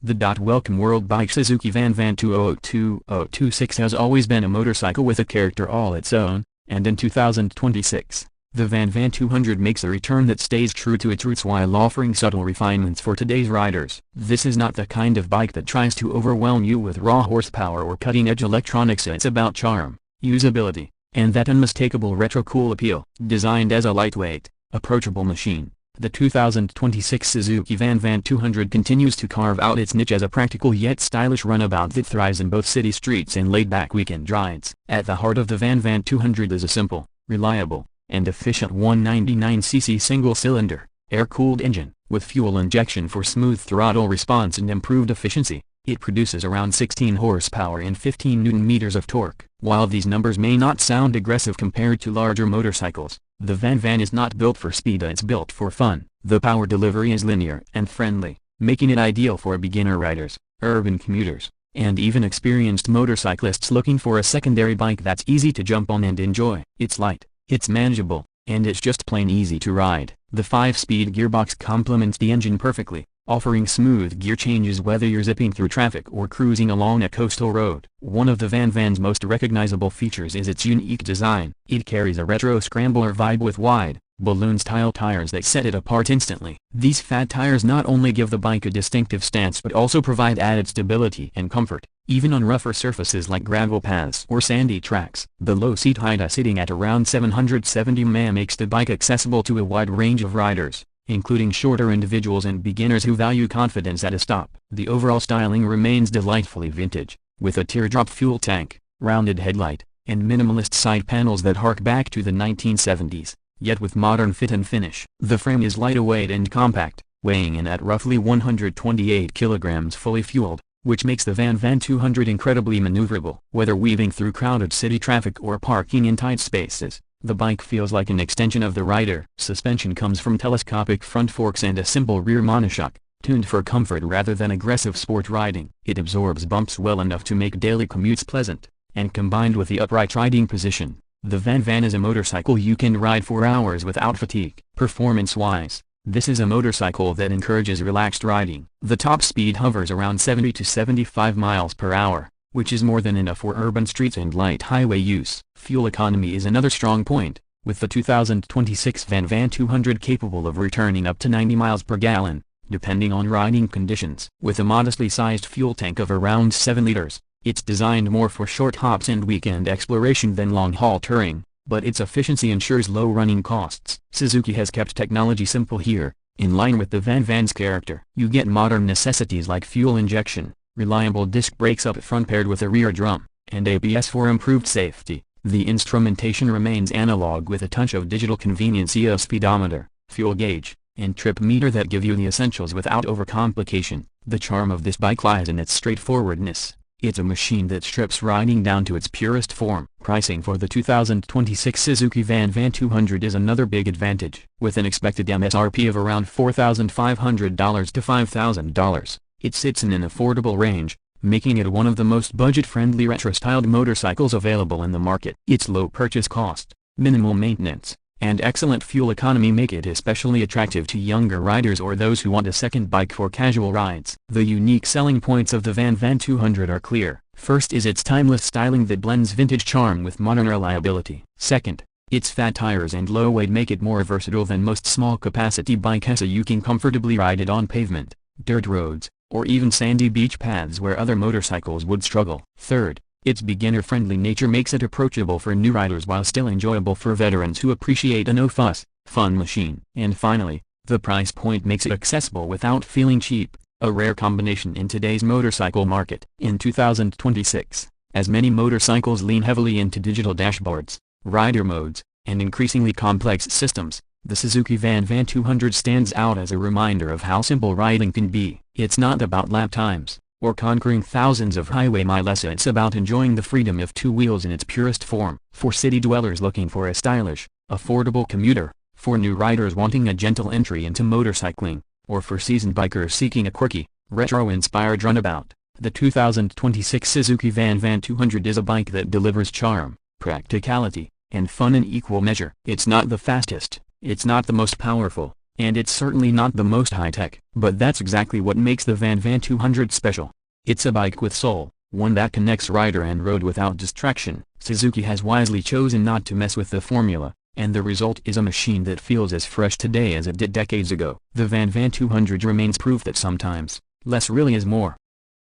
The welcome world bike Suzuki VanVan 2002-026 has always been a motorcycle with a character all its own, and in 2026, the VanVan 200 makes a return that stays true to its roots while offering subtle refinements for today's riders. This is not the kind of bike that tries to overwhelm you with raw horsepower or cutting-edge electronics. It's about charm, usability, and that unmistakable retro-cool appeal. Designed as a lightweight, approachable machine, the 2026 Suzuki VanVan 200 continues to carve out its niche as a practical yet stylish runabout that thrives in both city streets and laid-back weekend rides. At the heart of the VanVan 200 is a simple, reliable, and efficient 199cc single-cylinder, air-cooled engine. With fuel injection for smooth throttle response and improved efficiency, it produces around 16 horsepower and 15 Nm of torque. While these numbers may not sound aggressive compared to larger motorcycles, the VanVan is not built for speed, it's built for fun. The power delivery is linear and friendly, making it ideal for beginner riders, urban commuters, and even experienced motorcyclists looking for a secondary bike that's easy to jump on and enjoy. It's light, it's manageable, and it's just plain easy to ride. The 5-speed gearbox complements the engine perfectly, offering smooth gear changes whether you're zipping through traffic or cruising along a coastal road. One of the VanVan's most recognizable features is its unique design. It carries a retro scrambler vibe with wide, balloon-style tires that set it apart instantly. These fat tires not only give the bike a distinctive stance but also provide added stability and comfort, even on rougher surfaces like gravel paths or sandy tracks. The low seat height, sitting at around 770 mm, makes the bike accessible to a wide range of riders, including shorter individuals and beginners who value confidence at a stop. The overall styling remains delightfully vintage, with a teardrop fuel tank, rounded headlight, and minimalist side panels that hark back to the 1970s, yet with modern fit and finish. The frame is lightweight and compact, weighing in at roughly 128 kilograms fully fueled, which makes the VanVan 200 incredibly maneuverable. Whether weaving through crowded city traffic or parking in tight spaces, the bike feels like an extension of the rider. Suspension comes from telescopic front forks and a simple rear monoshock, tuned for comfort rather than aggressive sport riding. It absorbs bumps well enough to make daily commutes pleasant, and combined with the upright riding position, the VanVan is a motorcycle you can ride for hours without fatigue. Performance-wise, this is a motorcycle that encourages relaxed riding. The top speed hovers around 70 to 75 miles per hour, which is more than enough for urban streets and light highway use. Fuel economy is another strong point, with the 2026 VanVan 200 capable of returning up to 90 miles per gallon, depending on riding conditions. With a modestly sized fuel tank of around 7 liters, it's designed more for short hops and weekend exploration than long-haul touring, but its efficiency ensures low running costs. Suzuki has kept technology simple here, in line with the VanVan's character. You get modern necessities like fuel injection, reliable disc brakes up front paired with a rear drum, and ABS for improved safety. The instrumentation remains analog with a touch of digital convenience: a speedometer, fuel gauge, and trip meter that give you the essentials without overcomplication. The charm of this bike lies in its straightforwardness. It's a machine that strips riding down to its purest form. Pricing for the 2026 Suzuki VanVan 200 is another big advantage. With an expected MSRP of around $4,500 to $5,000, it sits in an affordable range, making it one of the most budget-friendly retro-styled motorcycles available in the market. Its low purchase cost, minimal maintenance, and excellent fuel economy make it especially attractive to younger riders or those who want a second bike for casual rides. The unique selling points of the VanVan 200 are clear. First is its timeless styling that blends vintage charm with modern reliability. Second, its fat tires and low weight make it more versatile than most small-capacity bikes, so you can comfortably ride it on pavement, dirt roads, or even sandy beach paths where other motorcycles would struggle. Third, its beginner-friendly nature makes it approachable for new riders while still enjoyable for veterans who appreciate a no-fuss, fun machine. And finally, the price point makes it accessible without feeling cheap, a rare combination in today's motorcycle market. In 2026, as many motorcycles lean heavily into digital dashboards, rider modes, and increasingly complex systems, the Suzuki VanVan 200 stands out as a reminder of how simple riding can be. It's not about lap times, or conquering thousands of highway miles. It's about enjoying the freedom of two wheels in its purest form. For city dwellers looking for a stylish, affordable commuter, for new riders wanting a gentle entry into motorcycling, or for seasoned bikers seeking a quirky, retro-inspired runabout, the 2026 Suzuki VanVan 200 is a bike that delivers charm, practicality, and fun in equal measure. It's not the fastest, it's not the most powerful, And it's certainly not the most high-tech, but that's exactly what makes the VanVan 200 special. It's a bike with soul, one that connects rider and road without distraction. Suzuki has wisely chosen not to mess with the formula, and the result is a machine that feels as fresh today as it did decades ago. The VanVan 200 remains proof that sometimes, less really is more.